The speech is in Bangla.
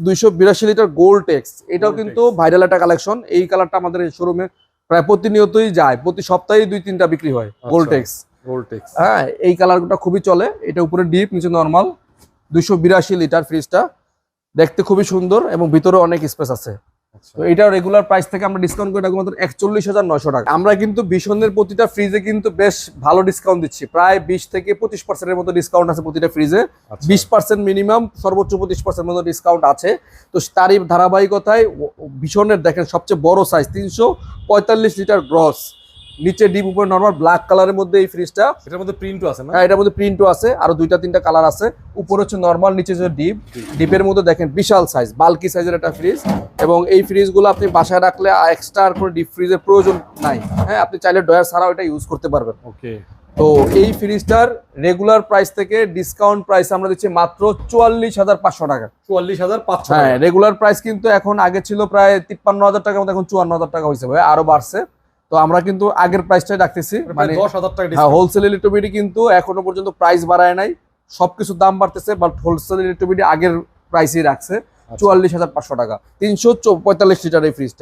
282 লিটার গোল্ড টেক্স, এটাও কিন্তু ভাইরাল একটা কালেকশন। এই কালারটা আমাদের শোরুমে প্রায় প্রতিনিয়তই যায়, প্রতি সপ্তাহে 2-3টা বিক্রি হয় গোল্ড টেক্স। হ্যাঁ, এই কালারটা খুবই চলে। এটা উপরে ডিপ, নিচে নরমাল। 282 লিটার ফ্রিজটা দেখতে খুবই সুন্দর এবং ভিতরে অনেক স্পেস আছে। তো এটা রেগুলার প্রাইস থেকে আমরা ডিসকাউন্ট করে মাত্র 41,900 টাকা। আমরা কিন্তু ভীষণের প্রতিটা ফ্রিজে কিন্তু বেশ ভালো ডিসকাউন্ট দিচ্ছি, প্রায় 20 থেকে 25% মতো ডিসকাউন্ট আছে প্রতিটা ফ্রিজে। 20% মিনিমাম, সর্বোচ্চ 25% মতো ডিসকাউন্ট আছে। তো তারই ধারাবাহিকতায় ভীষণের দেখেন সবচেয়ে বড় সাইজ 345 লিটার গ্রস, নিচে ডিপ উপরে নরমাল ব্ল্যাক কালারের মধ্যে এই ফ্রিজটা। এটার মধ্যে প্রিন্টও আছে না? হ্যাঁ, এটার মধ্যে প্রিন্টও আছে, আরো 2-3টা কালার আছে। উপরে হচ্ছে নরমাল, নিচে হচ্ছে ডিপ। ডিপের মধ্যে দেখেন বিশাল সাইজ, বাল্কি সাইজের একটা ফ্রিজ। এবং এই ফ্রিজগুলো আপনি বাসায় রাখলে এক্সট্রা আর কোনো ডিপ ফ্রিজের প্রয়োজন নাই। হ্যাঁ, আপনি চাইলে ডয়ার ছাড়াও এটা ইউজ করতে পারবেন। ওকে। তো এই ফ্রিজটার রেগুলার প্রাইস থেকে ডিসকাউন্ট প্রাইস আমরা দিচ্ছি মাত্র 44,500 টাকা। 44,500? হ্যাঁ, রেগুলার প্রাইস কিন্তু এখন আগে ছিল প্রায় 53,000 টাকার মতো, এখন 54,000 টাকা হয়েছে ভাই, আরো বাড়ছে। তো আমরা কিন্তু আগের প্রাইসটাই রাখতেছি, মানে 10,000 টাকা। হ্যাঁ, হোলসেল ইলেকট্রিবিটি কিন্তু এখনো পর্যন্ত প্রাইস বাড়ায় নাই, সবকিছু দাম বাড়তেছে, বাট হোলসেল ইলেকট্রিবিটি আগের প্রাইসই রাখছে 44,500 টাকা। 345 লিটার এই ফ্রিজটা।